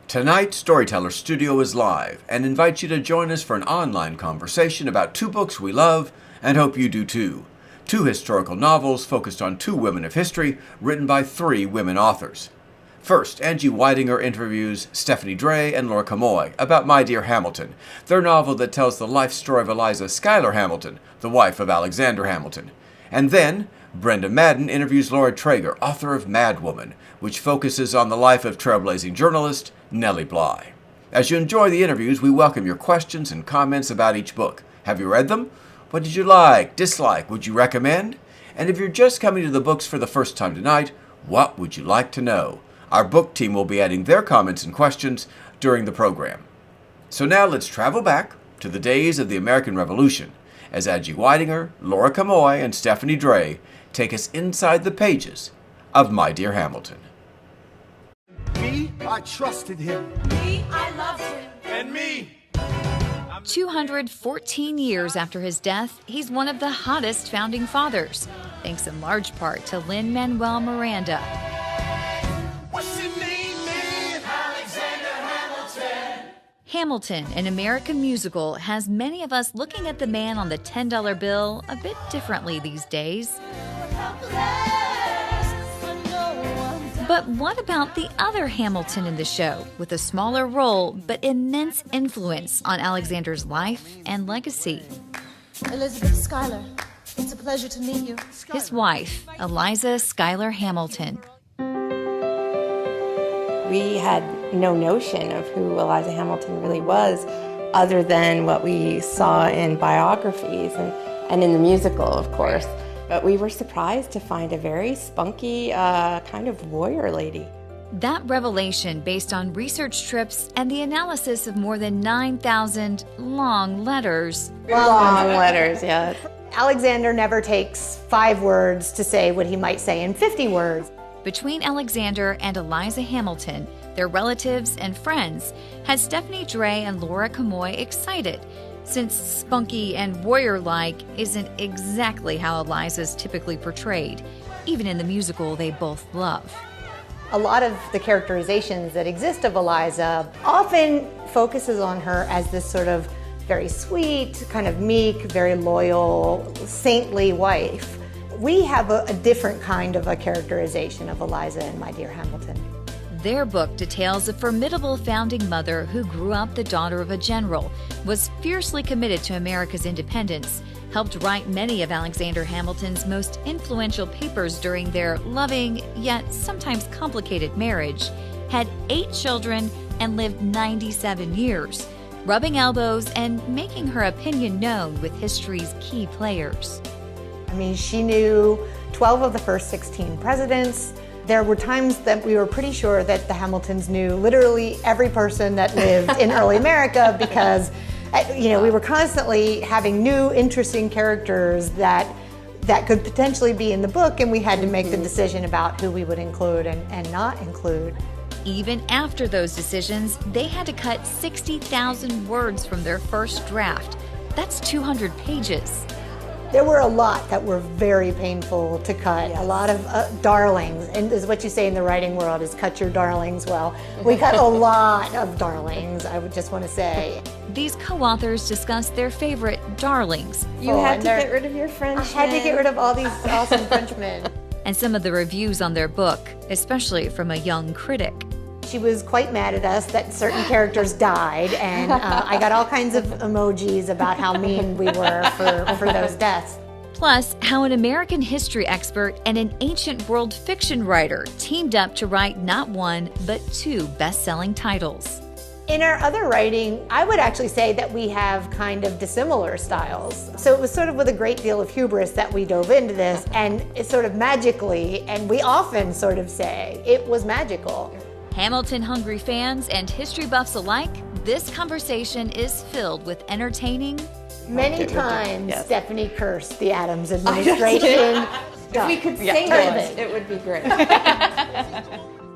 Tonight, Storyteller Studio is live and invites you to join us for an online conversation about two books we love and hope you do too. Two historical novels focused on two women of history written by three women authors. First, Angie Weidinger interviews Stephanie Dray and Laura Kamoie about My Dear Hamilton, their novel that tells the life story of Eliza Schuyler Hamilton, the wife of Alexander Hamilton. And then, Brenda Madden interviews Laura Treger, author of Madwoman, which focuses on the life of trailblazing journalist Nellie Bly. As you enjoy the interviews, we welcome your questions and comments about each book. Have you read them? What did you like, dislike, would you recommend? And if you're just coming to the books for the first time tonight, what would you like to know? Our book team will be adding their comments and questions during the program. So now let's travel back to the days of the American Revolution as Angie Weidinger, Laura Kamoie, and Stephanie Dray take us inside the pages of My Dear Hamilton. Me, I trusted him. Me, I loved him. And me. 214 years after his death, he's one of the hottest founding fathers, thanks in large part to Lin-Manuel Miranda. What's your name, man? Alexander Hamilton. Hamilton, an American musical, has many of us looking at the man on the $10 bill a bit differently these days. But what about the other Hamilton in the show, with a smaller role but immense influence on Alexander's life and legacy? Elizabeth Schuyler, it's a pleasure to meet you. His wife, Eliza Schuyler Hamilton. We had no notion of who Eliza Hamilton really was other than what we saw in biographies and in the musical, of course. But we were surprised to find a very spunky kind of warrior lady. That revelation based on research trips and the analysis of more than 9,000 long letters. Long letters, yes. Alexander never takes 5 words to say what he might say in 50 words. Between Alexander and Eliza Hamilton, their relatives and friends had Stephanie Dray and Laura Kamoie excited, since spunky and warrior-like isn't exactly how Eliza's typically portrayed, even in the musical they both love. A lot of the characterizations that exist of Eliza often focuses on her as this sort of very sweet, kind of meek, very loyal, saintly wife. We have a different kind of a characterization of Eliza in My Dear Hamilton. Their book details a formidable founding mother who grew up the daughter of a general, was fiercely committed to America's independence, helped write many of Alexander Hamilton's most influential papers during their loving yet sometimes complicated marriage, had 8 children, and lived 97 years, rubbing elbows and making her opinion known with history's key players. I mean, she knew 12 of the first 16 presidents. There were times that we were pretty sure that the Hamiltons knew literally every person that lived in early America because, we were constantly having new, interesting characters that could potentially be in the book, and we had to make the decision about who we would include and not include. Even after those decisions, they had to cut 60,000 words from their first draft. That's 200 pages. There were a lot that were very painful to cut, a lot of darlings, and is what you say in the writing world is cut your darlings. Well, we cut a lot of darlings, I would just want to say. These co-authors discussed their favorite darlings. You had to get rid of your Frenchmen. I had to get rid of all these awesome Frenchmen. And some of the reviews on their book, especially from a young critic. She was quite mad at us that certain characters died, and I got all kinds of emojis about how mean we were for those deaths. Plus, how an American history expert and an ancient world fiction writer teamed up to write not one, but 2 best-selling titles. In our other writing, I would actually say that we have kind of dissimilar styles. So it was sort of with a great deal of hubris that we dove into this, and it's sort of magically, and we often sort of say, it was magical. Hamilton-hungry fans and history buffs alike, this conversation is filled with entertaining. Many times, yes. Stephanie cursed the Adams administration. If we could sing it would be great.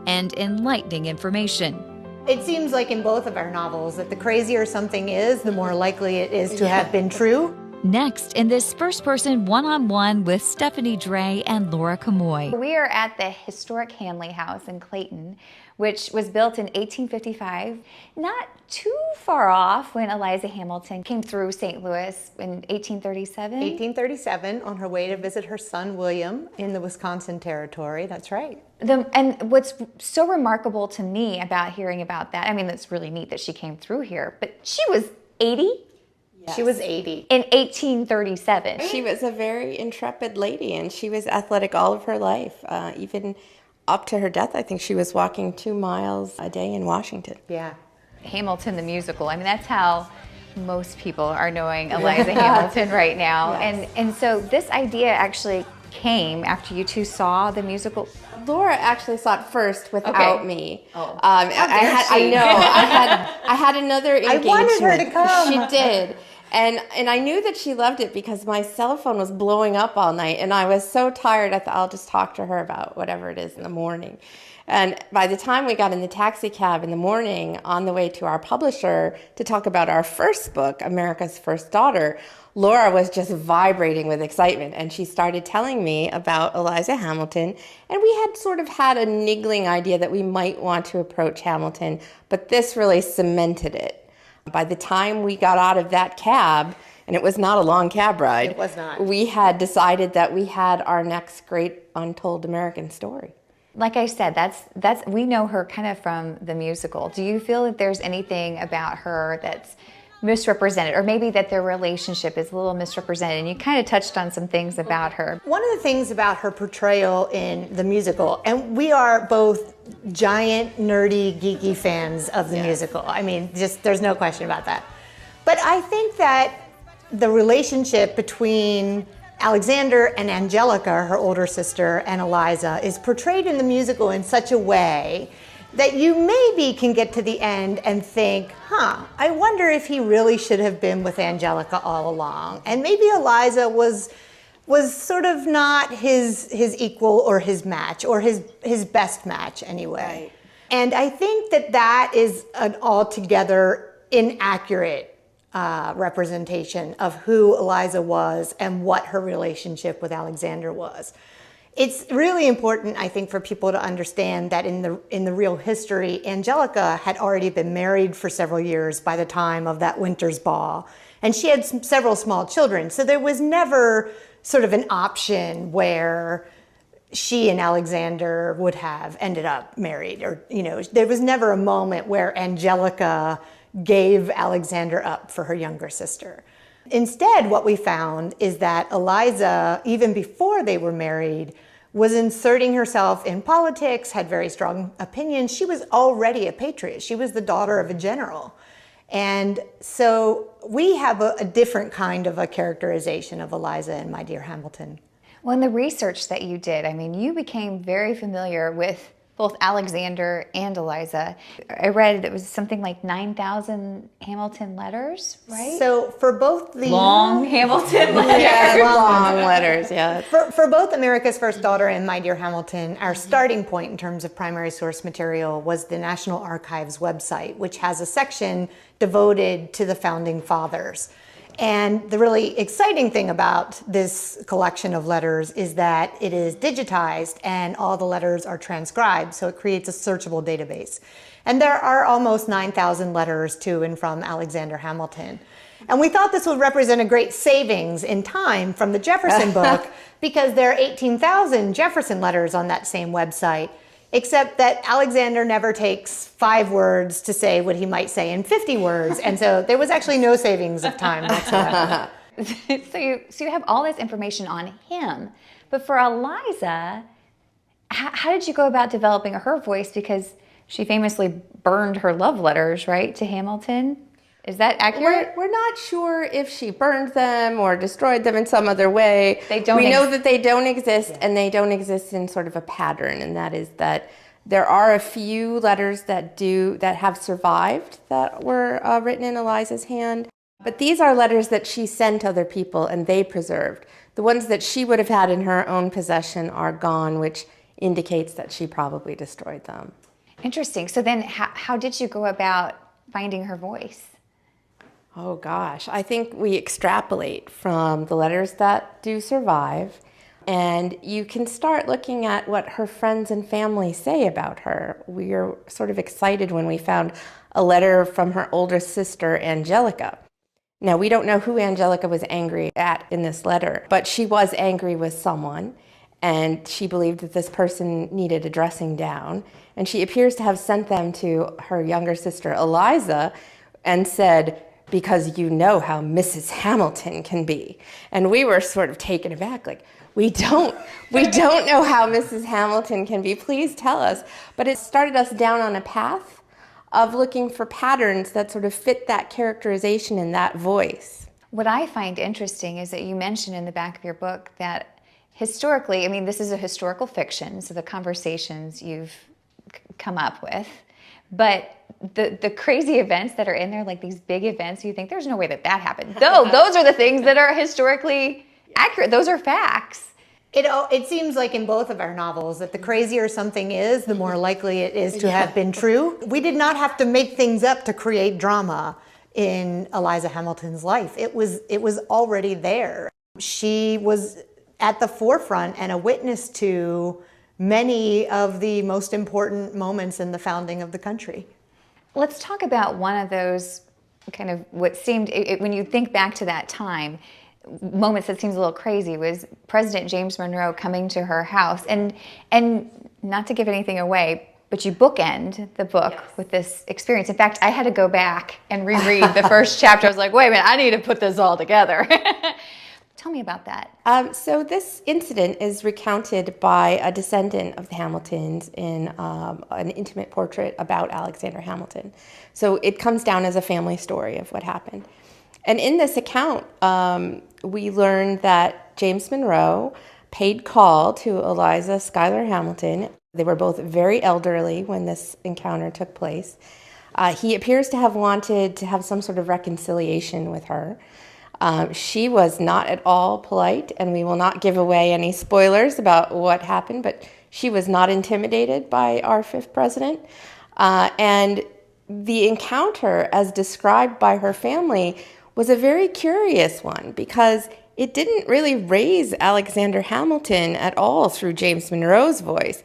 And enlightening information. It seems like in both of our novels that the crazier something is, the more likely it is to have been true. Next, in this first-person one-on-one with Stephanie Dray and Laura Kamoie. We are at the historic Hanley House in Clayton, which was built in 1855, not too far off when Eliza Hamilton came through St. Louis in 1837. 1837, on her way to visit her son William in the Wisconsin Territory. That's right. And what's so remarkable to me about hearing about that, I mean, it's really neat that she came through here, but she was 80? Yes. She was 80. In 1837. She was a very intrepid lady, and she was athletic all of her life. Even up to her death, I think she was walking 2 miles a day in Washington. Yeah. Hamilton the musical. I mean, that's how most people are knowing Eliza Hamilton right now. Yes. And so this idea actually came after you two saw the musical. Laura actually saw it first without me. Oh. I had another engagement. I wanted her to come. She did. And I knew that she loved it because my cell phone was blowing up all night, and I was so tired I thought I'll just talk to her about whatever it is in the morning. And by the time we got in the taxi cab in the morning on the way to our publisher to talk about our first book, America's First Daughter, Laura was just vibrating with excitement, and she started telling me about Eliza Hamilton, and we had sort of had a niggling idea that we might want to approach Hamilton, but this really cemented it. By the time we got out of that cab, and it was not a long cab ride, It was not. we had decided that we had our next great untold American story. Like I said, that's we know her kind of from the musical. Do you feel that there's anything about her that's misrepresented, or maybe that their relationship is a little misrepresented? And you kind of touched on some things about her. One of the things about her portrayal in the musical, and we are both giant, nerdy, geeky fans of the musical. I mean, just there's no question about that. But I think that the relationship between Alexander and Angelica, her older sister, and Eliza, is portrayed in the musical in such a way that you maybe can get to the end and think, I wonder if he really should have been with Angelica all along. And maybe Eliza was sort of not his equal or his match, or his best match anyway. Right. And I think that is an altogether inaccurate representation of who Eliza was and what her relationship with Alexander was. It's really important, I think, for people to understand that in the real history, Angelica had already been married for several years by the time of that winter's ball, and she had several small children. So there was never sort of an option where she and Alexander would have ended up married, or there was never a moment where Angelica gave Alexander up for her younger sister. Instead, what we found is that Eliza, even before they were married, was inserting herself in politics, had very strong opinions. She was already a patriot. She was the daughter of a general. And so we have a different kind of a characterization of Eliza in My Dear Hamilton. Well, in the research that you did, I mean, you became very familiar with both Alexander and Eliza. I read it was something like 9,000 Hamilton letters, right? So for both the Long Hamilton letters. Yeah, long letters, yeah. For both America's First Daughter and My Dear Hamilton, our starting point in terms of primary source material was the National Archives website, which has a section devoted to the Founding Fathers. And the really exciting thing about this collection of letters is that it is digitized and all the letters are transcribed, so it creates a searchable database. And there are almost 9,000 letters to and from Alexander Hamilton. And we thought this would represent a great savings in time from the Jefferson book, because there are 18,000 Jefferson letters on that same website, except that Alexander never takes 5 words to say what he might say in 50 words. And so there was actually no savings of time whatsoever. So you have all this information on him. But for Eliza, how did you go about developing her voice? Because she famously burned her love letters, right, to Hamilton. Is that accurate? We're not sure if she burned them or destroyed them in some other way. We know that they don't exist, and they don't exist in sort of a pattern, and that is that there are a few letters that have survived that were written in Eliza's hand. But these are letters that she sent other people and they preserved. The ones that she would have had in her own possession are gone, which indicates that she probably destroyed them. Interesting. So then how did you go about finding her voice? Oh gosh, I think we extrapolate from the letters that do survive, and you can start looking at what her friends and family say about her. We are sort of excited when we found a letter from her older sister, Angelica. Now, we don't know who Angelica was angry at in this letter, but she was angry with someone, and she believed that this person needed a dressing down, and she appears to have sent them to her younger sister, Eliza, and said, because you know how Mrs. Hamilton can be. And we were sort of taken aback, like, we don't know how Mrs. Hamilton can be. Please tell us. But it started us down on a path of looking for patterns that sort of fit that characterization and that voice. What I find interesting is that you mention in the back of your book that historically, I mean, this is a historical fiction, so the conversations you've come up with, but the crazy events that are in there, like these big events, you think there's no way that happened. No, those are the things that are historically accurate. Those are facts. It seems like in both of our novels that the crazier something is, the more likely it is to have been true. We did not have to make things up to create drama in Eliza Hamilton's life. It was already there. She was at the forefront and a witness to many of the most important moments in the founding of the country. Let's talk about one of those kind of what seemed, when you think back to that time, moments that seems a little crazy was President James Monroe coming to her house. And not to give anything away, but you bookend the book with this experience. In fact, I had to go back and reread the first chapter. I was like, wait a minute, I need to put this all together. Tell me about that. So this incident is recounted by a descendant of the Hamiltons in an intimate portrait about Alexander Hamilton. So it comes down as a family story of what happened. And in this account, we learned that James Monroe paid call to Eliza Schuyler Hamilton. They were both very elderly when this encounter took place. He appears to have wanted to have some sort of reconciliation with her. She was not at all polite, and we will not give away any spoilers about what happened, but she was not intimidated by our fifth president. And the encounter, as described by her family, was a very curious one because it didn't really raise Alexander Hamilton at all through James Monroe's voice,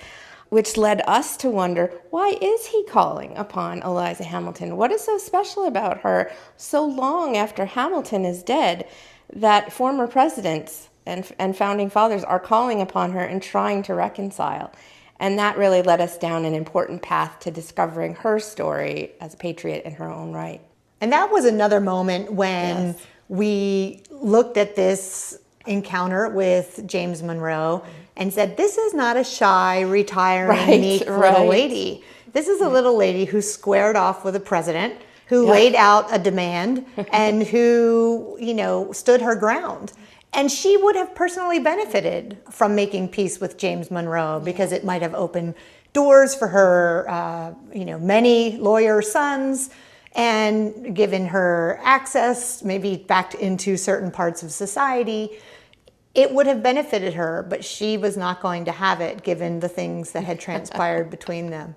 which led us to wonder, why is he calling upon Eliza Hamilton? What is so special about her so long after Hamilton is dead that former presidents and founding fathers are calling upon her and trying to reconcile? And that really led us down an important path to discovering her story as a patriot in her own right. And that was another moment when we looked at this encounter with James Monroe and said, this is not a shy, retiring, meek little lady. This is a little lady who squared off with a president, who laid out a demand, and who, stood her ground. And she would have personally benefited from making peace with James Monroe because it might have opened doors for her, many lawyer sons, and given her access maybe back into certain parts of society. It would have benefited her, but she was not going to have it given the things that had transpired between them.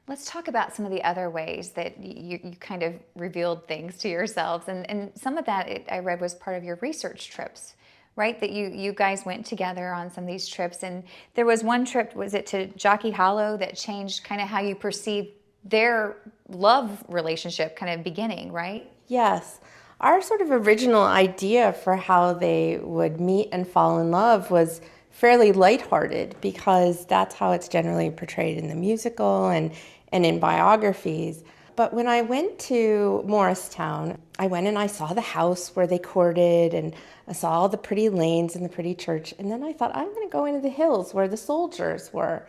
Let's talk about some of the other ways that you kind of revealed things to yourselves. And some of that I read was part of your research trips, right? That you guys went together on some of these trips. And there was one trip, was it to Jockey Hollow, that changed kind of how you perceived their love relationship kind of beginning, right? Yes. Our sort of original idea for how they would meet and fall in love was fairly lighthearted because that's how it's generally portrayed in the musical and in biographies. But when I went to Morristown, I went and I saw the house where they courted, and I saw all the pretty lanes and the pretty church. And then I thought, I'm going to go into the hills where the soldiers were.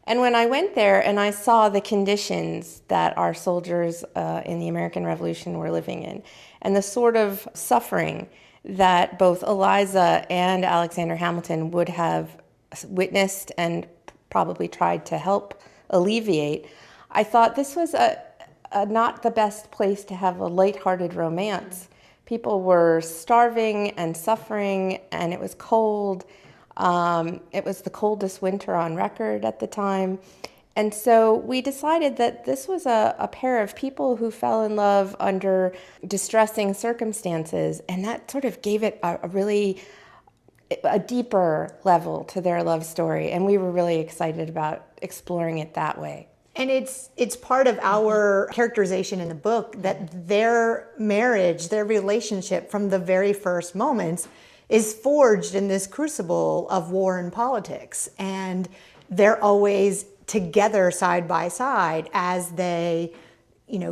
And when I went there and I saw the conditions that our soldiers in the American Revolution were living in, and the sort of suffering that both Eliza and Alexander Hamilton would have witnessed and probably tried to help alleviate, I thought this was not the best place to have a lighthearted romance. People were starving and suffering, and it was cold. It was the coldest winter on record at the time. And so we decided that this was a pair of people who fell in love under distressing circumstances, and that sort of gave it a deeper level to their love story, and we were really excited about exploring it that way. And it's part of our characterization in the book that their marriage, their relationship from the very first moments is forged in this crucible of war and politics. And they're always together side by side as they,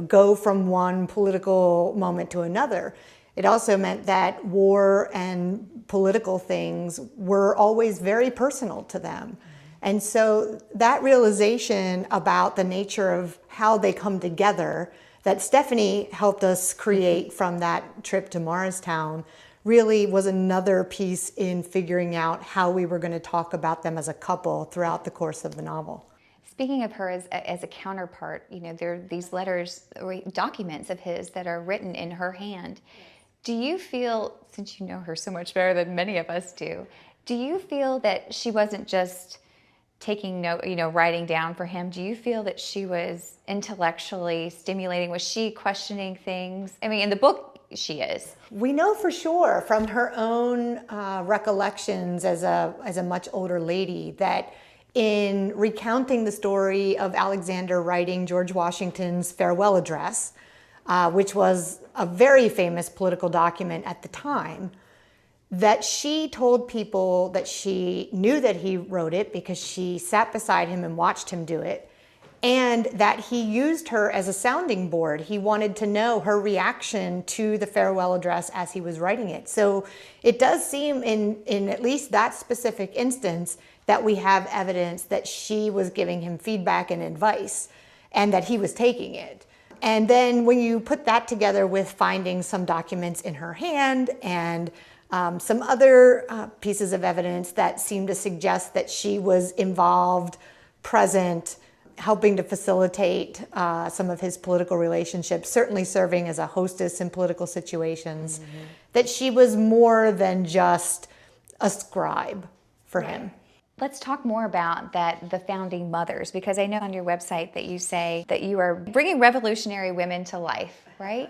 go from one political moment to another. It also meant that war and political things were always very personal to them. And so that realization about the nature of how they come together that Stephanie helped us create from that trip to Morristown really was another piece in figuring out how we were going to talk about them as a couple throughout the course of the novel. Speaking of her as a counterpart, there are these letters or documents of his that are written in her hand. Do you feel, since you know her so much better than many of us do you feel that she wasn't just taking note, writing down for him? Do you feel that she was intellectually stimulating? Was she questioning things? I mean, in the book, she is. We know for sure from her own recollections as a much older lady that in recounting the story of Alexander writing George Washington's farewell address, which was a very famous political document at the time, that she told people that she knew that he wrote it because she sat beside him and watched him do it, and that he used her as a sounding board. He wanted to know her reaction to the farewell address as he was writing it. So it does seem in at least that specific instance that we have evidence that she was giving him feedback and advice and that he was taking it. And then when you put that together with finding some documents in her hand and some other pieces of evidence that seem to suggest that she was involved, present, helping to facilitate some of his political relationships, certainly serving as a hostess in political situations, that she was more than just a scribe for him. Let's talk more about the founding mothers, because I know on your website that you say that you are bringing revolutionary women to life, right?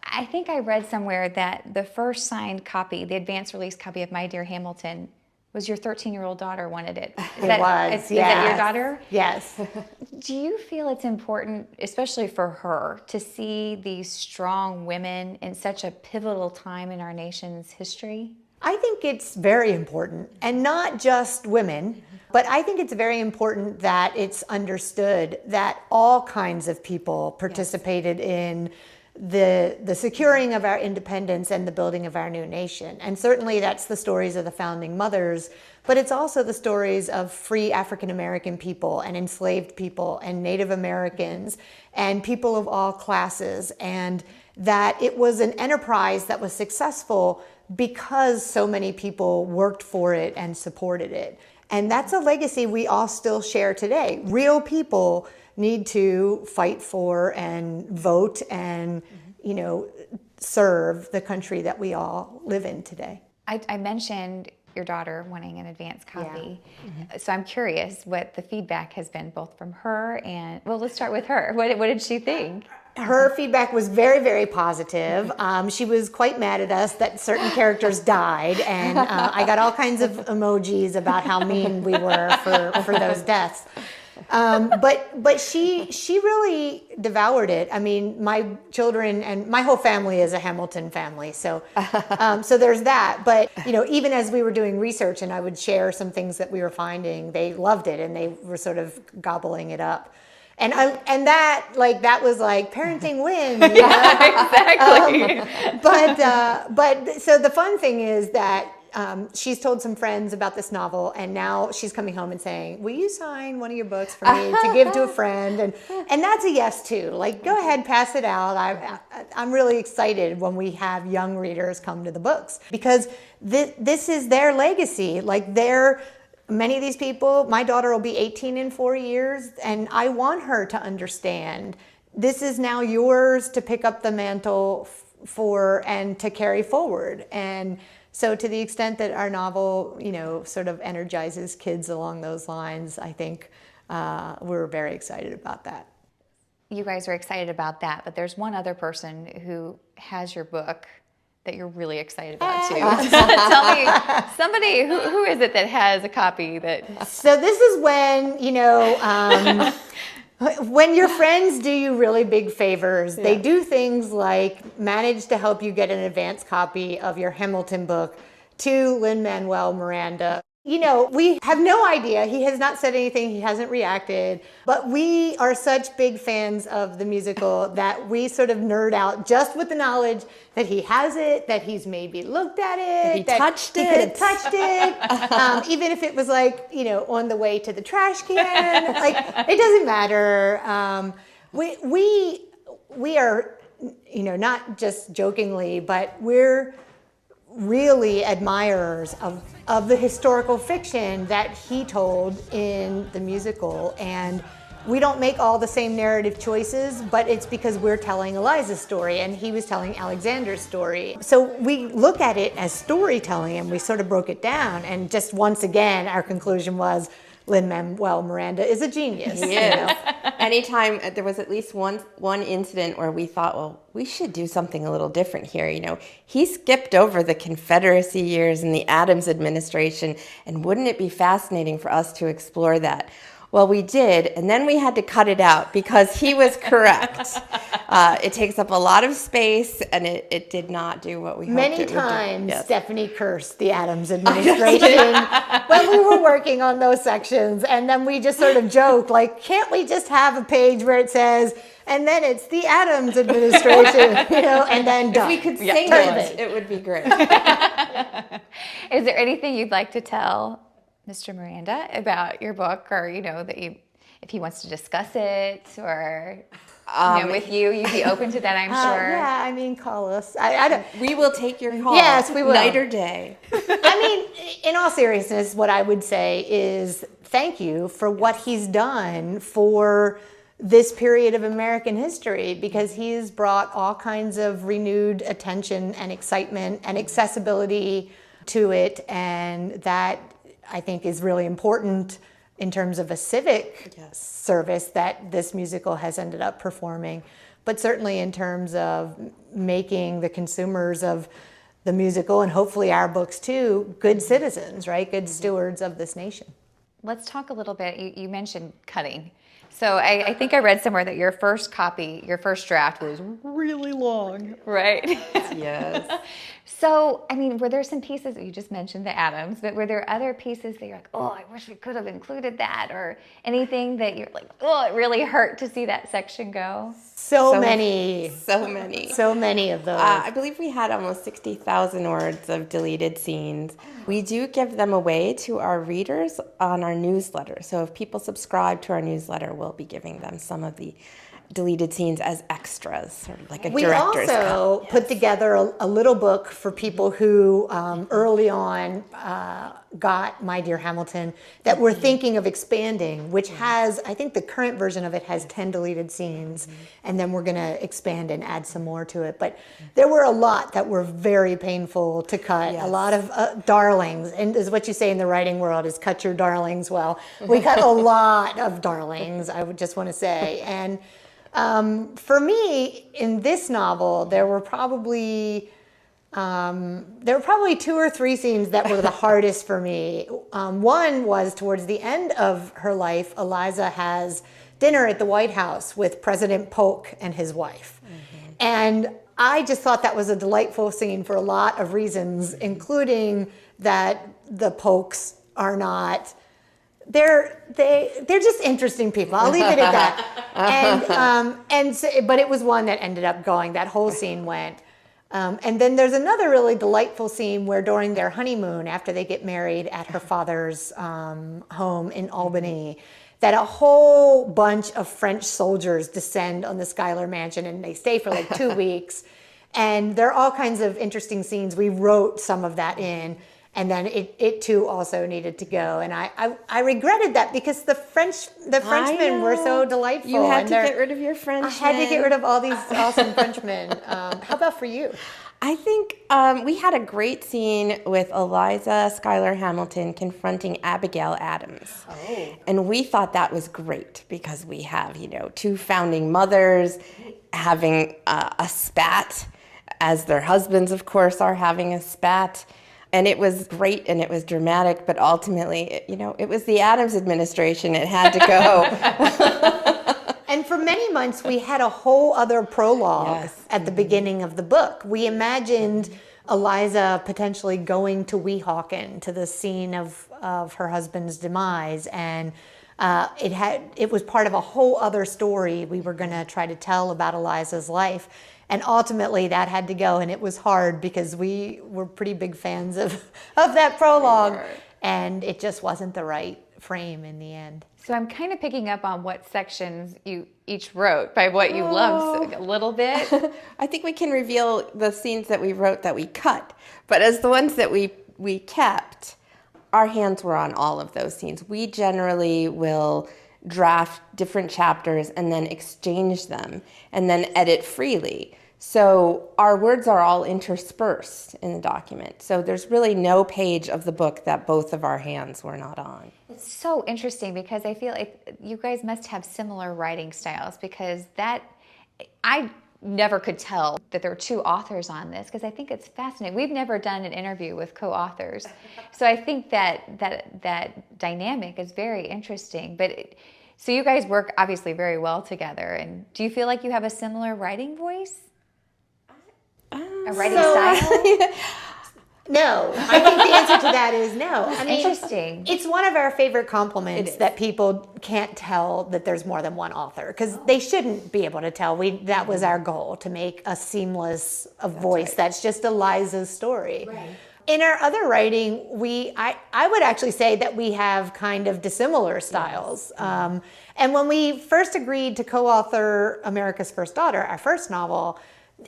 I think I read somewhere that the first signed copy, the advance release copy of My Dear Hamilton, was your 13-year-old daughter wanted it. Is that your daughter? Yes. Do you feel it's important, especially for her, to see these strong women in such a pivotal time in our nation's history? I think it's very important, and not just women, but I think it's very important that it's understood that all kinds of people participated in the securing of our independence and the building of our new nation. And certainly that's the stories of the founding mothers, but it's also the stories of free African American people and enslaved people and Native Americans and people of all classes, and that it was an enterprise that was successful because so many people worked for it and supported it. And that's a legacy we all still share today. Real people need to fight for and vote and, serve the country that we all live in today. I mentioned your daughter wanting an advance copy. Yeah. So I'm curious what the feedback has been, both from her and, well, let's start with her. What did she think? Her feedback was very, very positive. She was quite mad at us that certain characters died, and I got all kinds of emojis about how mean we were for those deaths. But she really devoured it. I mean, my children and my whole family is a Hamilton family, so there's that. But even as we were doing research and I would share some things that we were finding, they loved it and they were sort of gobbling it up. And that was like parenting wins. Yeah, exactly. But so the fun thing is that she's told some friends about this novel, and now she's coming home and saying, "Will you sign one of your books for me to give to a friend?" And that's a yes too. Like, go ahead, pass it out. I'm really excited when we have young readers come to the books, because this is their legacy. Like, many of these people, my daughter will be 18 in 4 years, and I want her to understand this is now yours to pick up the mantle for and to carry forward. And so to the extent that our novel, sort of energizes kids along those lines, I think we were very excited about that. You guys are excited about that, but there's one other person who has your book that you're really excited about too. Tell me, somebody, who is it that has a copy that... So this is when, when your friends do you really big favors. They do things like manage to help you get an advance copy of your Hamilton book to Lin-Manuel Miranda. We have no idea. He has not said anything. He hasn't reacted. But we are such big fans of the musical that we sort of nerd out just with the knowledge that he has it, that he's maybe looked at it, He touched he it. could have touched it, even if it was like, on the way to the trash can. Like, it doesn't matter. We are, not just jokingly, but we're really admirers of the historical fiction that he told in the musical. And we don't make all the same narrative choices, but it's because we're telling Eliza's story and he was telling Alexander's story. So we look at it as storytelling, and we sort of broke it down. And just once again, our conclusion was Lin-Manuel Miranda is a genius. He is. Anytime there was at least one incident where we thought, well, we should do something a little different here. He skipped over the Confederacy years and the Adams administration, and wouldn't it be fascinating for us to explore that? Well, we did, and then we had to cut it out because he was correct. It takes up a lot of space, and it did not do what we hoped Many it would do. times, Yes. Stephanie cursed the Adams administration when we were working on those sections, and then we just sort of joked, like, can't we just have a page where it says, and then it's the Adams administration, and then done. If we could sing it would be great. Is there anything you'd like to tell Mr. Miranda about your book, or that if he wants to discuss it, or with you, you'd be open to that, I'm sure. Yeah, call us. I don't. We will take your call. Yes, we will. Night or day. In all seriousness, what I would say is thank you for what he's done for this period of American history, because he's brought all kinds of renewed attention and excitement and accessibility to it, and that I think is really important in terms of a civic service that this musical has ended up performing, but certainly in terms of making the consumers of the musical, and hopefully our books too, good citizens, right? Good stewards of this nation. Let's talk a little bit. You mentioned cutting. So I think I read somewhere that your first copy, your first draft was really long, right? Yes. So, were there some pieces, you just mentioned the Adams, but were there other pieces that you're like, oh, I wish we could have included that, or anything that you're like, oh, it really hurt to see that section go? So many. So many. So many of those. I believe we had almost 60,000 words of deleted scenes. We do give them away to our readers on our newsletter. So if people subscribe to our newsletter, we'll be giving them some of the deleted scenes as extras, sort of like a director's cut. We also put together a little book for people who early on got My Dear Hamilton that were thinking of expanding, which has, I think the current version of it has 10 deleted scenes, and then we're going to expand and add some more to it. But there were a lot that were very painful to cut, a lot of darlings, and is what you say in the writing world is cut your darlings well. We cut a lot of darlings, I would just want to say. And for me, in this novel, there were probably 2 or 3 scenes that were the hardest for me. One was towards the end of her life. Eliza has dinner at the White House with President Polk and his wife. And I just thought that was a delightful scene for a lot of reasons, including that the Polks are not... They're just interesting people. I'll leave it at that. But it was one that ended up going. That whole scene went. And then there's another really delightful scene where during their honeymoon, after they get married at her father's home in Albany, that a whole bunch of French soldiers descend on the Schuyler mansion, and they stay for like 2 weeks. And there are all kinds of interesting scenes. We wrote some of that in. And then it too also needed to go, and I regretted that because the Frenchmen were so delightful. You had to get rid of your Frenchmen. I had to get rid of all these awesome Frenchmen. How about for you? I think we had a great scene with Eliza Schuyler Hamilton confronting Abigail Adams. Oh. And we thought that was great because we have, two founding mothers having a spat, as their husbands, of course, are having a spat. And it was great and it was dramatic, but ultimately, it was the Adams administration. It had to go. And for many months, we had a whole other prologue at the beginning of the book. We imagined Eliza potentially going to Weehawken, to the scene of her husband's demise. And it was part of a whole other story we were going to try to tell about Eliza's life. And ultimately, that had to go, and it was hard because we were pretty big fans of that prologue, and it just wasn't the right frame in the end. So I'm kind of picking up on what sections you each wrote by what you loved a little bit. I think we can reveal the scenes that we wrote that we cut, but as the ones that we kept, our hands were on all of those scenes. We generally will draft different chapters and then exchange them and then edit freely. So our words are all interspersed in the document. So there's really no page of the book that both of our hands were not on. It's so interesting because I feel like you guys must have similar writing styles, because I never could tell that there were two authors on this, because I think it's fascinating. We've never done an interview with co-authors. So I think that dynamic is very interesting. So you guys work obviously very well together. And do you feel like you have a similar writing voice? A writing style? No, I think the answer to that is no. I mean, interesting. It's one of our favorite compliments that people can't tell that there's more than one author, because they shouldn't be able to tell. That was our goal, to make a seamless voice that's just Eliza's story. Right. In our other writing, I would actually say that we have kind of dissimilar styles. And when we first agreed to co-author America's First Daughter, our first novel,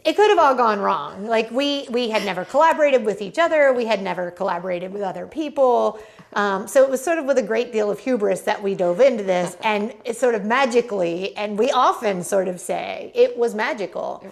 it could have all gone wrong. Like we had never collaborated with each other. We had never collaborated with other people. So it was sort of with a great deal of hubris that we dove into this, and it's sort of magically, and we often sort of say, it was magical.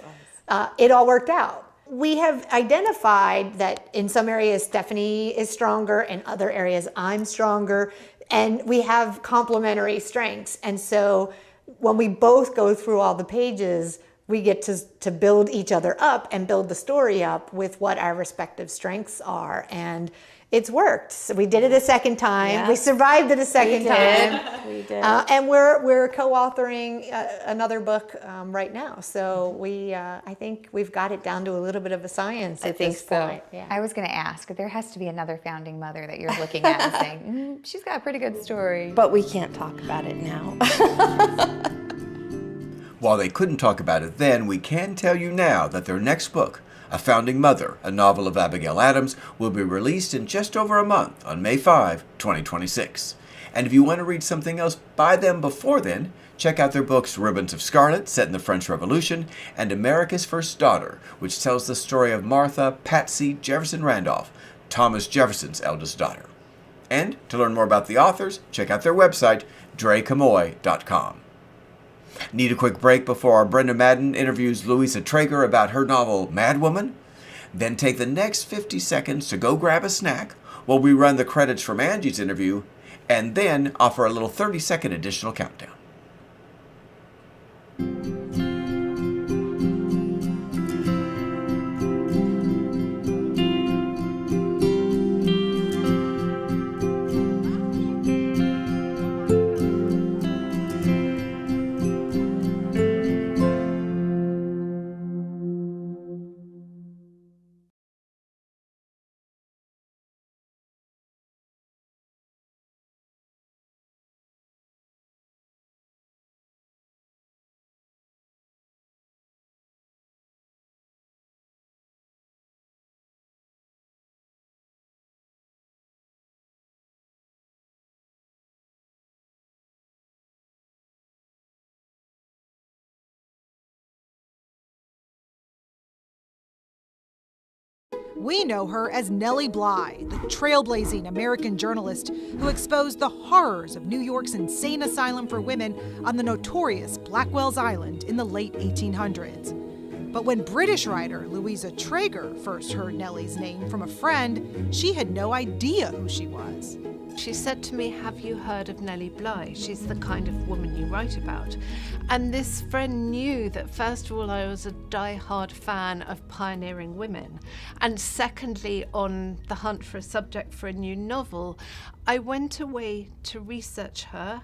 It all worked out. We have identified that in some areas Stephanie is stronger, in other areas I'm stronger, and we have complementary strengths. And so when we both go through all the pages, we get to build each other up and build the story up with what our respective strengths are. And it's worked. So we did it a second time. Yeah. We survived it a second time. We did. And we're co-authoring another book right now. So I think we've got it down to a little bit of a science at this point. Yeah. I was going to ask, there has to be another founding mother that you're looking at and saying, she's got a pretty good story. But we can't talk about it now. While they couldn't talk about it then, we can tell you now that their next book, A Founding Mother, a novel of Abigail Adams, will be released in just over a month on May 5, 2026. And if you want to read something else by them before then, check out their books Ribbons of Scarlet, set in the French Revolution, and America's First Daughter, which tells the story of Martha Patsy Jefferson Randolph, Thomas Jefferson's eldest daughter. And to learn more about the authors, check out their website, DrayKamoie.com. Need a quick break before our Brenda Madden interviews Eliza Treger about her novel Madwoman? Then take the next 50 seconds to go grab a snack while we run the credits from Angie's interview, and then offer a little 30-second additional countdown. We know her as Nellie Bly, the trailblazing American journalist who exposed the horrors of New York's insane asylum for women on the notorious Blackwell's Island in the late 1800s. But when British writer Eliza Treger first heard Nellie's name from a friend, she had no idea who she was. She said to me, "Have you heard of Nellie Bly? She's the kind of woman you write about." And this friend knew that, first of all, I was a die-hard fan of pioneering women. And secondly, on the hunt for a subject for a new novel, I went away to research her,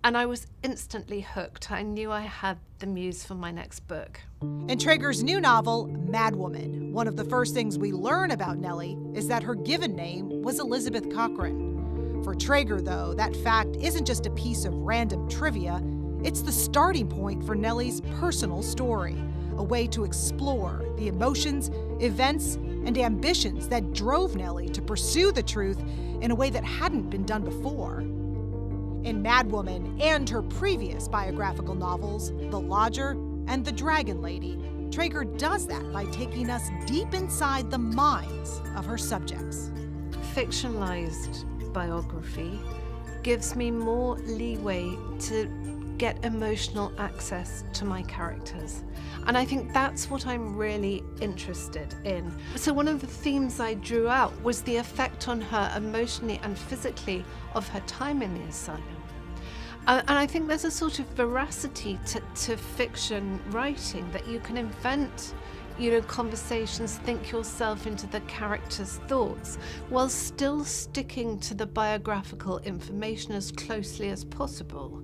and I was instantly hooked. I knew I had the muse for my next book. In Treger's new novel, Madwoman, one of the first things we learn about Nellie is that her given name was Elizabeth Cochrane. For Treger, though, that fact isn't just a piece of random trivia, it's the starting point for Nellie's personal story, a way to explore the emotions, events, and ambitions that drove Nellie to pursue the truth in a way that hadn't been done before. In Madwoman and her previous biographical novels, The Lodger and The Dragon Lady, Treger does that by taking us deep inside the minds of her subjects. Fictionalized biography gives me more leeway to get emotional access to my characters. And I think that's what I'm really interested in. So one of the themes I drew out was the effect on her emotionally and physically of her time in the asylum. And I think there's a sort of veracity to fiction writing, that you can invent conversations, think yourself into the character's thoughts, while still sticking to the biographical information as closely as possible.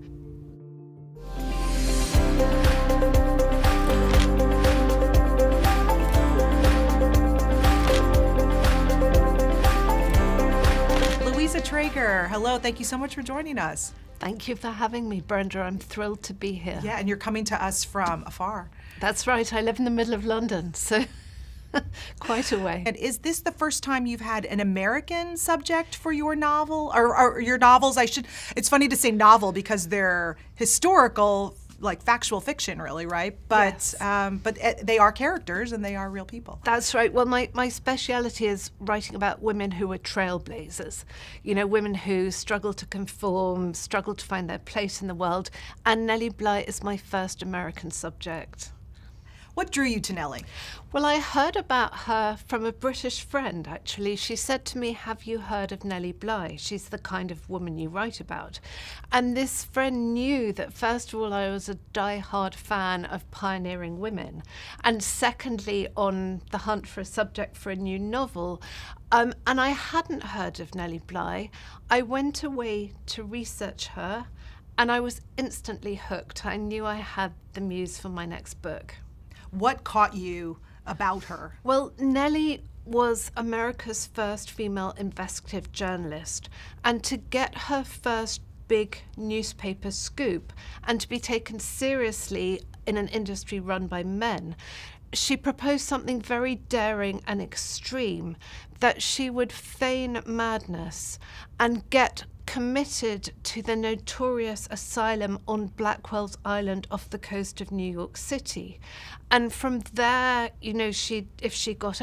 Eliza Treger, hello, thank you so much for joining us. Thank you for having me, Brenda. I'm thrilled to be here. Yeah, and you're coming to us from afar. That's right. I live in the middle of London, so quite a way. And is this the first time you've had an American subject for your novel? Or your novels, it's funny to say novel because they're historical, like factual fiction, really, right? But Yes. But they are characters and they are real people. That's right. Well, my speciality is writing about women who are trailblazers. Women who struggle to conform, struggle to find their place in the world. And Nellie Bly is my first American subject. What drew you to Nellie? Well, I heard about her from a British friend, actually. She said to me, "Have you heard of Nellie Bly? She's the kind of woman you write about." And this friend knew that, first of all, I was a die-hard fan of pioneering women. And secondly, on the hunt for a subject for a new novel. And I hadn't heard of Nellie Bly. I went away to research her, and I was instantly hooked. I knew I had the muse for my next book. What caught you about her? Well, Nellie was America's first female investigative journalist, and to get her first big newspaper scoop and to be taken seriously in an industry run by men, she proposed something very daring and extreme, that she would feign madness and get committed to the notorious asylum on Blackwell's Island off the coast of New York City. And from there, when she got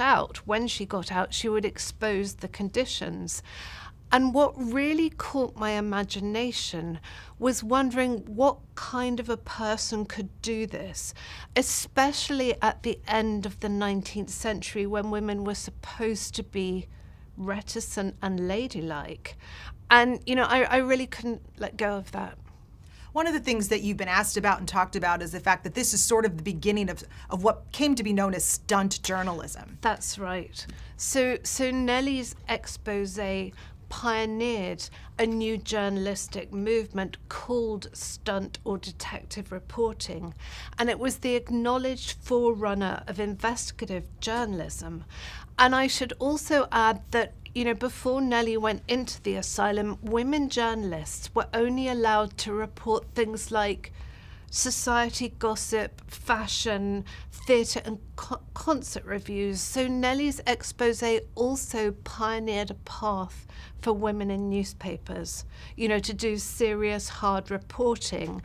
out, she would expose the conditions. And what really caught my imagination was wondering what kind of a person could do this, especially at the end of the 19th century when women were supposed to be reticent and ladylike. And, I really couldn't let go of that. One of the things that you've been asked about and talked about is the fact that this is sort of the beginning of what came to be known as stunt journalism. That's right. So Nellie's expose pioneered a new journalistic movement called stunt or detective reporting, and it was the acknowledged forerunner of investigative journalism. And I should also add that before Nellie went into the asylum, women journalists were only allowed to report things like society gossip, fashion, theatre and concert reviews. So Nellie's expose also pioneered a path for women in newspapers, to do serious, hard reporting.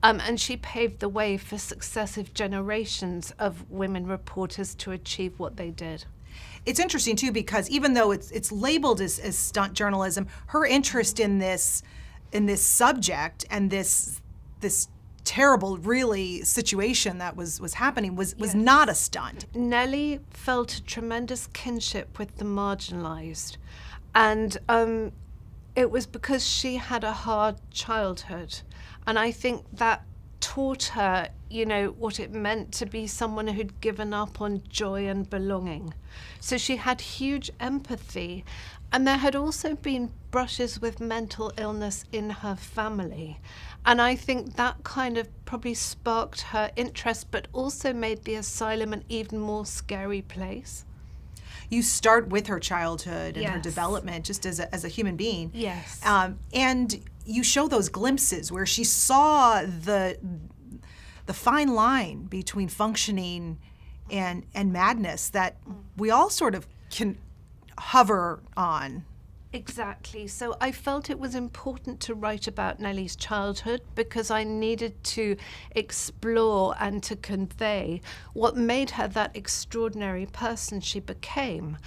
And she paved the way for successive generations of women reporters to achieve what they did. It's interesting, too, because even though it's labeled as stunt journalism, her interest in this subject and this terrible, really, situation that was happening was not a stunt. Nellie felt a tremendous kinship with the marginalized. And it was because she had a hard childhood. And I think that taught her, you know, what it meant to be someone who'd given up on joy and belonging. So she had huge empathy. And there had also been brushes with mental illness in her family. And I think that kind of probably sparked her interest, but also made the asylum an even more scary place. You start with her childhood and her Yes. development just as a human being. Yes. And you show those glimpses where she saw the fine line between functioning and madness that we all sort of can hover on. Exactly. So I felt it was important to write about Nellie's childhood because I needed to explore and to convey what made her that extraordinary person she became.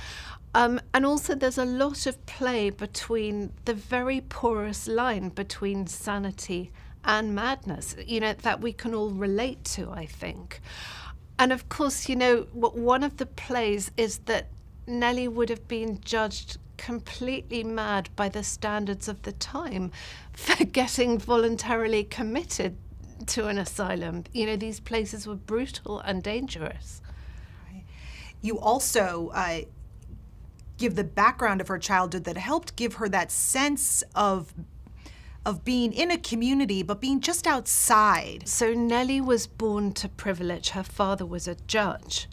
And also there's a lot of play between the very porous line between sanity and madness, you know, that we can all relate to, I think. And of course, you know, one of the plays is that Nellie would have been judged completely mad by the standards of the time for getting voluntarily committed to an asylum. You know, these places were brutal and dangerous. You also give the background of her childhood that helped give her that sense of being in a community, but being just outside. So Nellie was born to privilege. Her father was a judge.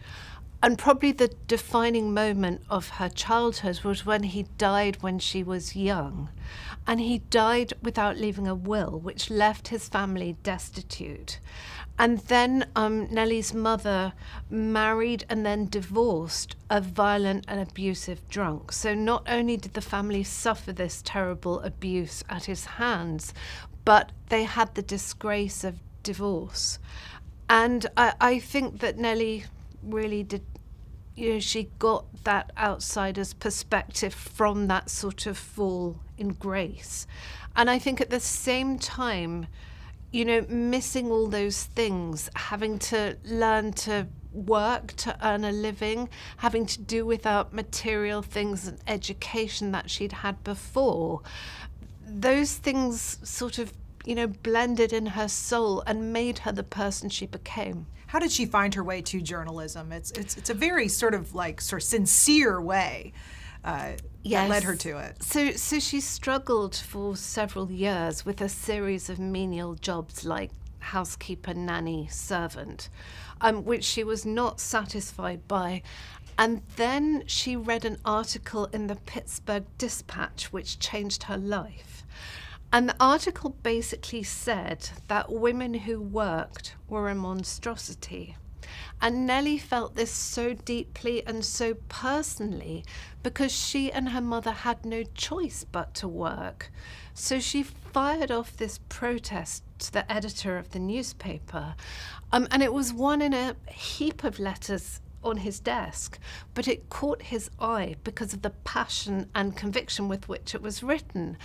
And probably the defining moment of her childhood was when he died when she was young. And he died without leaving a will, which left his family destitute. And then Nellie's mother married and then divorced a violent and abusive drunk. So not only did the family suffer this terrible abuse at his hands, but they had the disgrace of divorce. And I think that Nellie really did, you know, she got that outsider's perspective from that sort of fall in grace. And I think at the same time, you know, missing all those things, having to learn to work to earn a living, having to do without material things and education that she'd had before, those things sort of, you know, blended in her soul and made her the person she became. How did she find her way to journalism? It's a very sort of sincere way that led her to it. So she struggled for several years with a series of menial jobs like housekeeper, nanny, servant, which she was not satisfied by. And then she read an article in the Pittsburgh Dispatch which changed her life. And the article basically said that women who worked were a monstrosity. And Nellie felt this so deeply and so personally because she and her mother had no choice but to work. So she fired off this protest to the editor of the newspaper. And it was one in a heap of letters on his desk, but it caught his eye because of the passion and conviction with which it was written.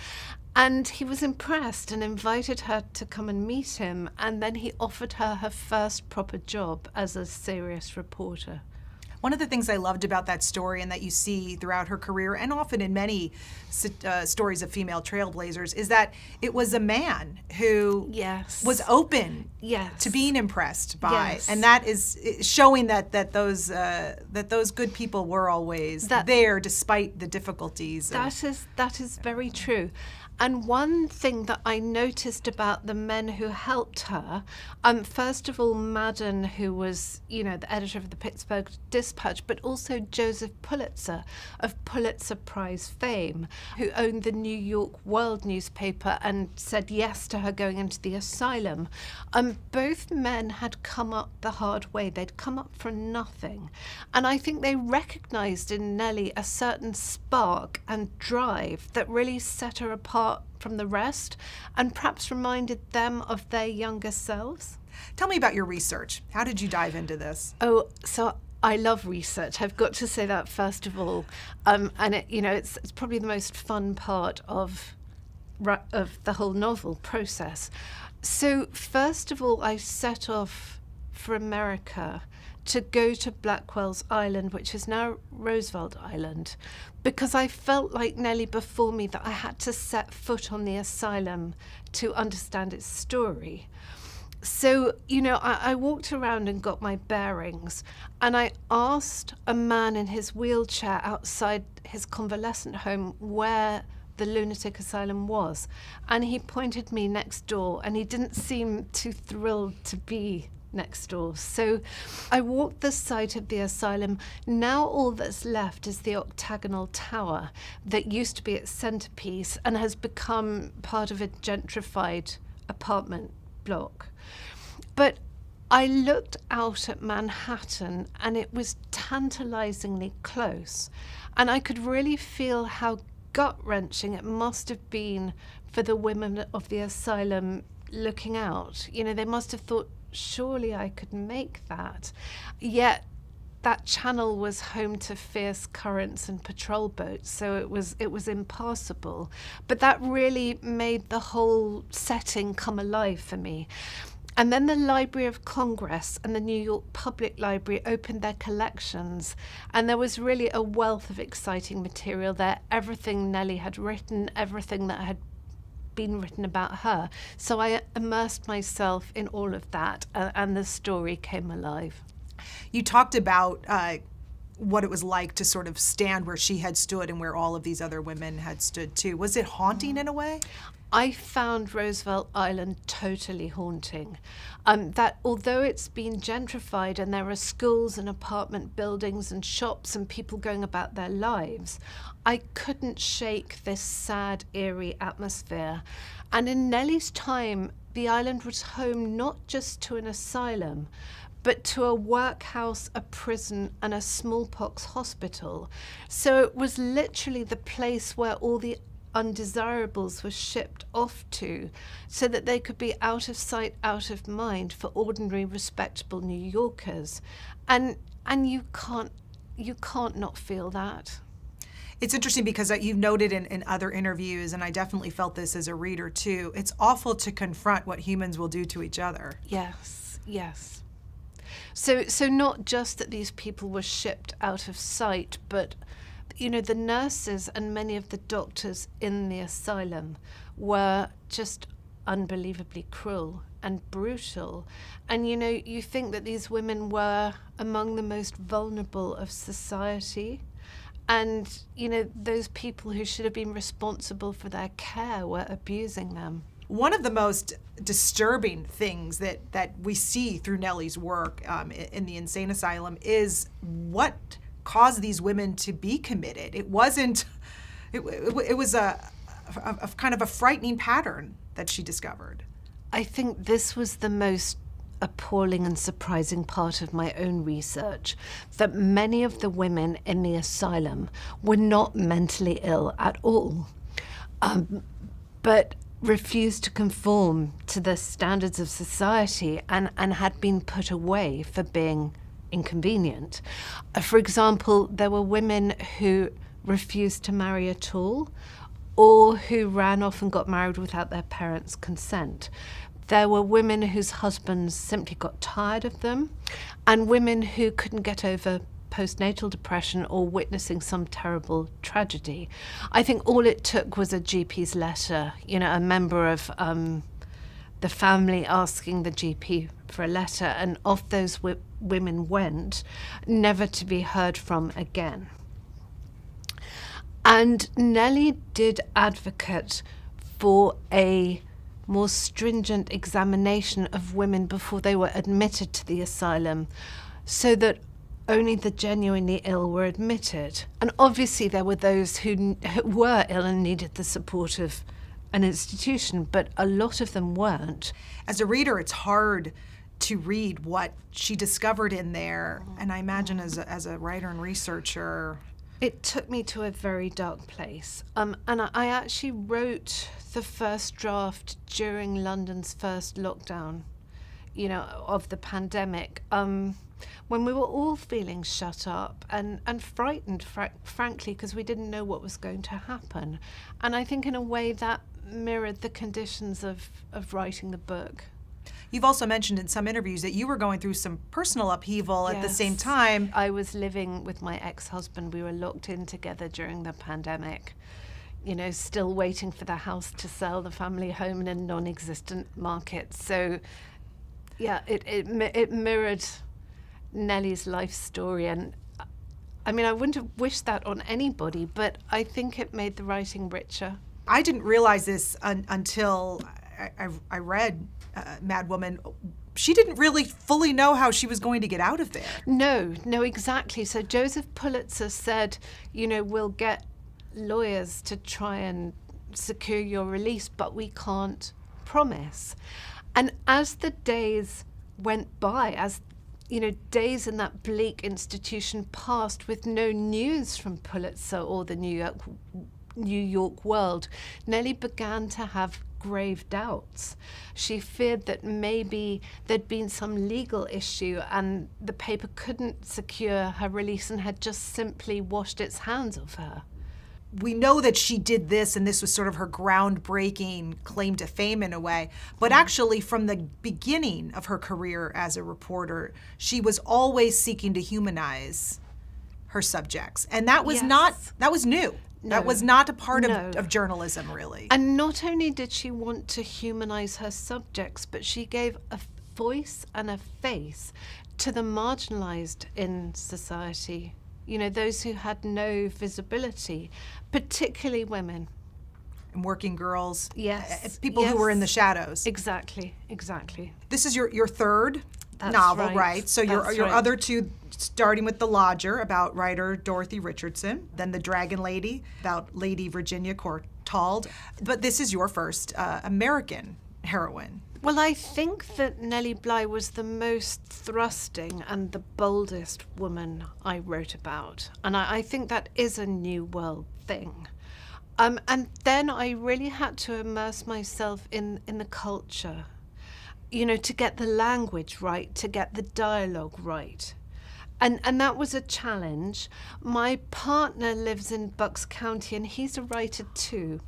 And he was impressed and invited her to come and meet him, and then he offered her her first proper job as a serious reporter. One of the things I loved about that story, and that you see throughout her career and often in many stories of female trailblazers, is that it was a man who was open to being impressed by, and that is showing that those good people were always there despite the difficulties. That is very true. And one thing that I noticed about the men who helped her, first of all, Madden, who was, you know, the editor of the Pittsburgh Dispatch, but also Joseph Pulitzer of Pulitzer Prize fame, who owned the New York World newspaper and said yes to her going into the asylum. Both men had come up the hard way. They'd come up from nothing. And I think they recognized in Nellie a certain spark and drive that really set her apart from the rest and perhaps reminded them of their younger selves. Tell me about your research. How did you dive into this? Oh, so I love research. I've got to say that first of all. And it, you know, it's probably the most fun part of the whole novel process. So first of all, I set off for America to go to Blackwell's Island, which is now Roosevelt Island, because I felt like Nellie before me that I had to set foot on the asylum to understand its story. So, I walked around and got my bearings, and I asked a man in his wheelchair outside his convalescent home where the lunatic asylum was, and he pointed me next door, and he didn't seem too thrilled to be next door. So I walked the site of the asylum. Now all that's left is the octagonal tower that used to be its centerpiece and has become part of a gentrified apartment block. But I looked out at Manhattan, and it was tantalizingly close, and I could really feel how gut-wrenching it must have been for the women of the asylum looking out. They must have thought, surely I could make that. Yet that channel was home to fierce currents and patrol boats, so it was impassable. But that really made the whole setting come alive for me. And then the Library of Congress and the New York Public Library opened their collections, and there was really a wealth of exciting material there. Everything Nellie had written, everything that had been written about her. So I immersed myself in all of that, and the story came alive. You talked about what it was like to sort of stand where she had stood and where all of these other women had stood too. Was it haunting in a way? I found Roosevelt Island totally haunting. That although it's been gentrified and there are schools and apartment buildings and shops and people going about their lives, I couldn't shake this sad, eerie atmosphere. And in Nellie's time, the island was home not just to an asylum, but to a workhouse, a prison, and a smallpox hospital. So it was literally the place where all the undesirables were shipped off to, so that they could be out of sight, out of mind for ordinary, respectable New Yorkers. And you can't not feel that. It's interesting because you've noted in other interviews, and I definitely felt this as a reader too, it's awful to confront what humans will do to each other. Yes. So not just that these people were shipped out of sight, but the nurses and many of the doctors in the asylum were just unbelievably cruel and brutal. And you think that these women were among the most vulnerable of society, and those people who should have been responsible for their care were abusing them. One of the most disturbing things that we see through Nellie's work in the insane asylum is what caused these women to be committed. It wasn't, it was a kind of a frightening pattern that she discovered. I think this was the most appalling and surprising part of my own research, that many of the women in the asylum were not mentally ill at all, but refused to conform to the standards of society and had been put away for being inconvenient. For example, there were women who refused to marry at all, or who ran off and got married without their parents' consent. There were women whose husbands simply got tired of them, and women who couldn't get over postnatal depression or witnessing some terrible tragedy. I think all it took was a GP's letter, a member of the family asking the GP for a letter, and off those women went, never to be heard from again. And Nellie did advocate for a more stringent examination of women before they were admitted to the asylum, so that only the genuinely ill were admitted. And obviously there were those who were ill and needed the support of an institution, but a lot of them weren't. As a reader, it's hard to read what she discovered in there, and I imagine as a writer and researcher, it took me to a very dark place. And I actually wrote the first draft during London's first lockdown, of the pandemic, when we were all feeling shut up and frightened, frankly, because we didn't know what was going to happen. And I think in a way that mirrored the conditions of writing the book. You've also mentioned in some interviews that you were going through some personal upheaval at the same time. I was living with my ex-husband. We were locked in together during the pandemic. You know, still waiting for the house to sell, the family home in a non-existent market. So, yeah, it mirrored Nellie's life story. And I mean, I wouldn't have wished that on anybody, but I think it made the writing richer. I didn't realize this until I read Madwoman. She didn't really fully know how she was going to get out of there. No, exactly. So Joseph Pulitzer said, you know, we'll get lawyers to try and secure your release, but we can't promise. And as the days went by, as you know, days in that bleak institution passed with no news from Pulitzer or the New York World, Nellie began to have grave doubts. She feared that maybe there'd been some legal issue and the paper couldn't secure her release and had just simply washed its hands of her. We know that she did this, and this was sort of her groundbreaking claim to fame in a way. But actually, from the beginning of her career as a reporter, she was always seeking to humanize her subjects. And that was that was new. No. That was not a part of journalism, really. And not only did she want to humanize her subjects, but she gave a voice and a face to the marginalized in society. You know, those who had no visibility, particularly women. And working girls. Yes. People who were in the shadows. Exactly. This is your third That's novel, right? So your That's other two, starting with The Lodger, about writer Dorothy Richardson, then The Dragon Lady, about Lady Virginia Courtauld. But this is your first American heroine. Well, I think that Nellie Bly was the most thrusting and the boldest woman I wrote about. And I think that is a New World thing. And then I really had to immerse myself in the culture, you know, to get the language right, to get the dialogue right. And that was a challenge. My partner lives in Bucks County and he's a writer too.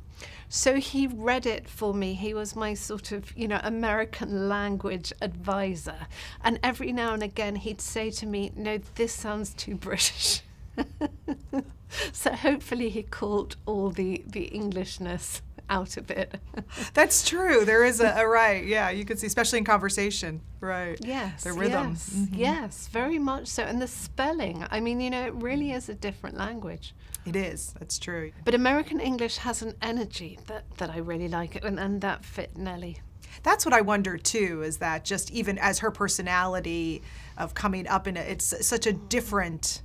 So he read it for me. He was my sort of, you know, American language advisor. And every now and again he'd say to me, no, this sounds too British. So hopefully he caught all the Englishness out of it. That's true. There is a right. Yeah, you could see, especially in conversation. Right. Yes. The rhythm. Yes, Mm-hmm. yes, very much so. And the spelling. I mean, you know, it really is a different language. It is. That's true. But American English has an energy that I really like, and that fit Nellie. That's what I wonder too, is that just even as her personality of coming up in it's such a different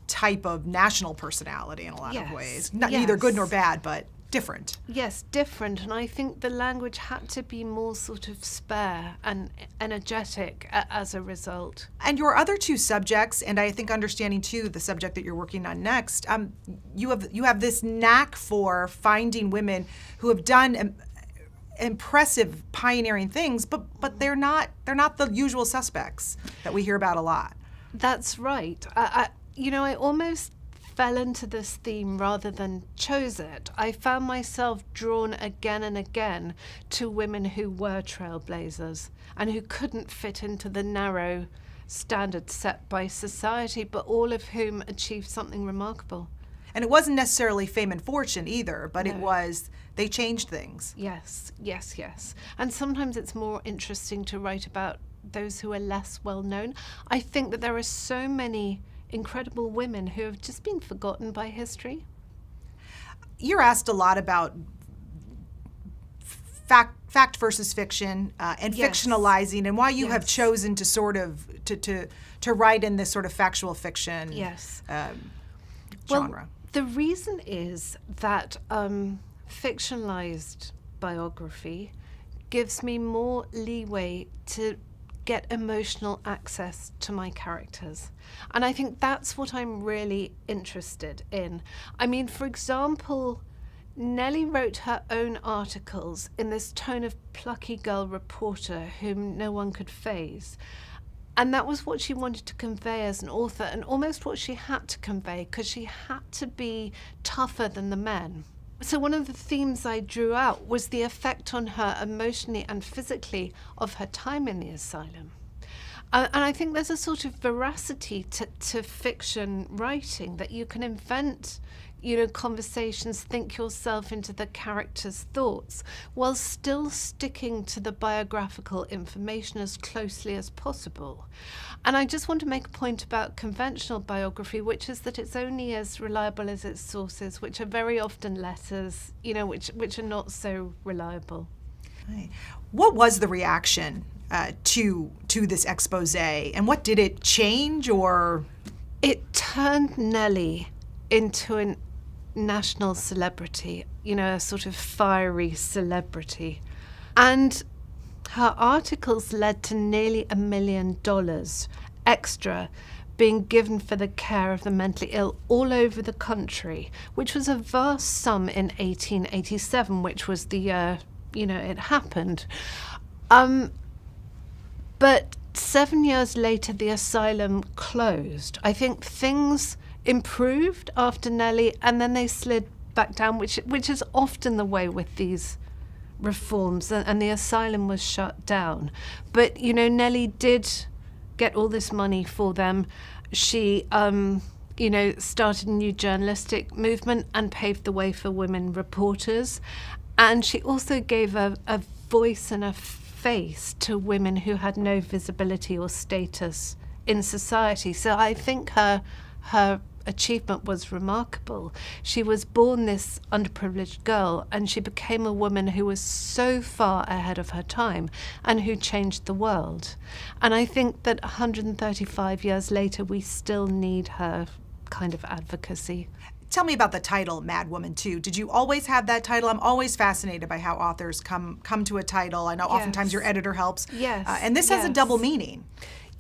type of national personality in a lot of ways. Neither good nor bad, but different. Yes, different. And I think the language had to be more sort of spare and energetic as a result. And your other two subjects, and I think understanding too the subject that you're working on next, you have this knack for finding women who have done impressive pioneering things, but they're not the usual suspects that we hear about a lot. That's right. I almost fell into this theme rather than chose it. I found myself drawn again and again to women who were trailblazers and who couldn't fit into the narrow standards set by society, but all of whom achieved something remarkable. And it wasn't necessarily fame and fortune either, but it was, they changed things. Yes. And sometimes it's more interesting to write about those who are less well known. I think that there are so many incredible women who have just been forgotten by history. You're asked a lot about fact versus fiction and fictionalizing, and why you have chosen to sort of to write in this sort of factual fiction genre. Well, the reason is that fictionalized biography gives me more leeway to get emotional access to my characters. And I think that's what I'm really interested in. I mean, for example, Nellie wrote her own articles in this tone of plucky girl reporter whom no one could faze. And that was what she wanted to convey as an author, and almost what she had to convey, because she had to be tougher than the men. So one of the themes I drew out was the effect on her emotionally and physically of her time in the asylum. And I think there's a sort of veracity to fiction writing, that you can invent, conversations, think yourself into the character's thoughts, while still sticking to the biographical information as closely as possible. And I just want to make a point about conventional biography, which is that it's only as reliable as its sources, which are very often letters, which are not so reliable. Right. What was the reaction to this expose, and what did it change, or? It turned Nellie into a national celebrity, a sort of fiery celebrity. And her articles led to nearly $1 million extra being given for the care of the mentally ill all over the country, which was a vast sum in 1887, which was the year, it happened. But 7 years later, the asylum closed. I think things improved after Nellie, and then they slid back down, which is often the way with these reforms, and the asylum was shut down. But, Nellie did get all this money for them. She, started a new journalistic movement and paved the way for women reporters. And she also gave a voice and a face to women who had no visibility or status in society. So I think her achievement was remarkable. She was born this underprivileged girl, and she became a woman who was so far ahead of her time and who changed the world. And I think that 135 years later, we still need her kind of advocacy. Tell me about the title, Madwoman, too. Did you always have that title? I'm always fascinated by how authors come to a title. I know oftentimes your editor helps. Yes. And this has a double meaning.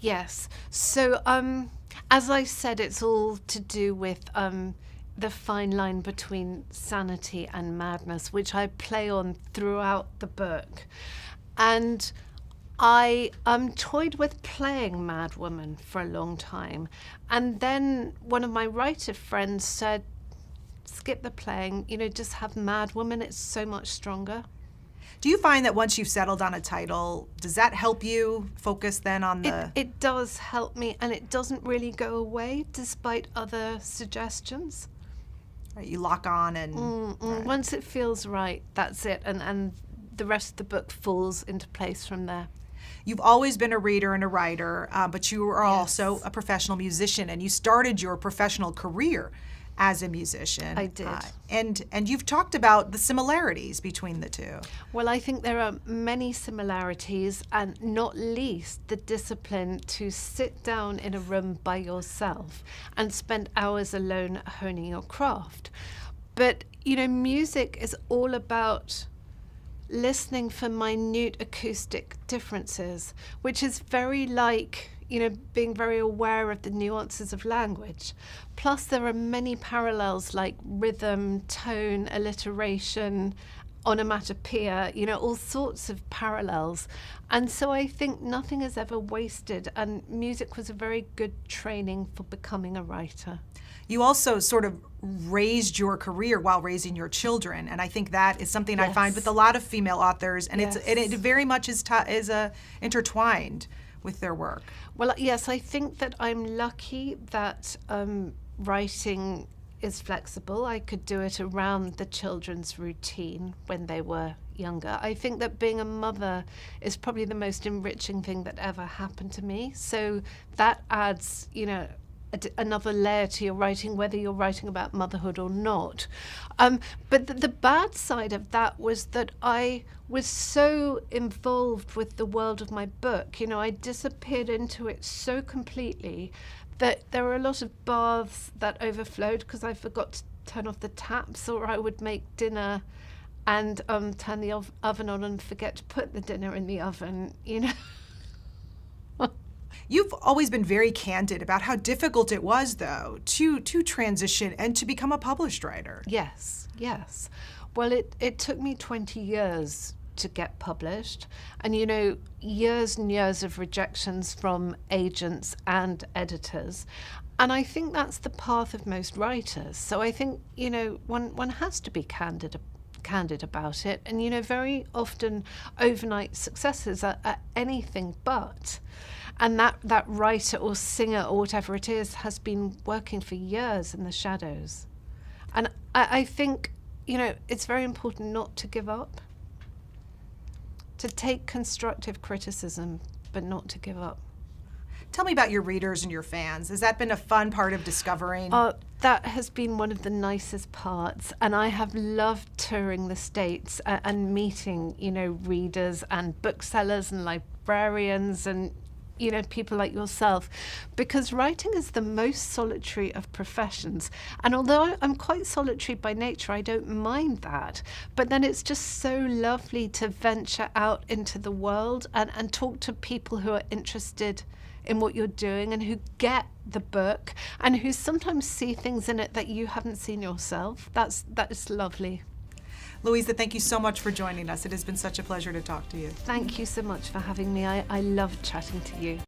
Yes. So, as I said, it's all to do with the fine line between sanity and madness, which I play on throughout the book. And I toyed with playing Madwoman for a long time. And then one of my writer friends said, skip the playing, just have Madwoman, it's so much stronger. Do you find that once you've settled on a title, does that help you focus then on the... It does help me, and it doesn't really go away despite other suggestions. Right, you lock on and... Right. Once it feels right, that's it, and the rest of the book falls into place from there. You've always been a reader and a writer, but you are also a professional musician, and you started your professional career as a musician. I did. And you've talked about the similarities between the two. Well, I think there are many similarities, and not least the discipline to sit down in a room by yourself and spend hours alone honing your craft. But, music is all about listening for minute acoustic differences, which is very like, being very aware of the nuances of language. Plus, there are many parallels like rhythm, tone, alliteration, onomatopoeia, all sorts of parallels. And so I think nothing is ever wasted, and music was a very good training for becoming a writer. You also sort of raised your career while raising your children, and I think that is something I find with a lot of female authors, and it very much is intertwined with their work. Well, yes, I think that I'm lucky that writing is flexible. I could do it around the children's routine when they were younger. I think that being a mother is probably the most enriching thing that ever happened to me. So that adds, another layer to your writing, whether you're writing about motherhood or not. But the bad side of that was that I was so involved with the world of my book. I disappeared into it so completely that there were a lot of baths that overflowed because I forgot to turn off the taps, or I would make dinner and turn the oven on and forget to put the dinner in the oven, You've always been very candid about how difficult it was, though, to transition and to become a published writer. Yes. Well, it took me 20 years to get published, and years and years of rejections from agents and editors. And I think that's the path of most writers. So I think, you know, one has to be candid about it. And, you know, very often overnight successes are anything but. And that writer or singer or whatever it is has been working for years in the shadows. And I think, you know, it's very important not to give up, to take constructive criticism, but not to give up. Tell me about your readers and your fans. Has that been a fun part of discovering? That has been one of the nicest parts, and I have loved touring the States and meeting, you know, readers and booksellers and librarians and, you know, people like yourself, because writing is the most solitary of professions. And although I'm quite solitary by nature, I don't mind that. But then it's just so lovely to venture out into the world and talk to people who are interested in what you're doing and who get the book and who sometimes see things in it that you haven't seen yourself. That is lovely. Louisa, thank you so much for joining us. It has been such a pleasure to talk to you. Thank you so much for having me. I love chatting to you.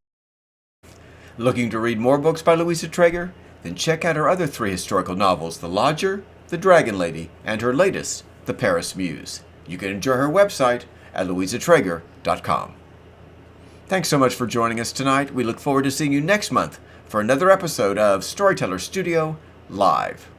Looking to read more books by Eliza Treger? Then check out her other 3 historical novels, The Lodger, The Dragon Lady, and her latest, The Paris Muse. You can enjoy her website at louisatraeger.com. Thanks so much for joining us tonight. We look forward to seeing you next month for another episode of Storyteller Studio Live.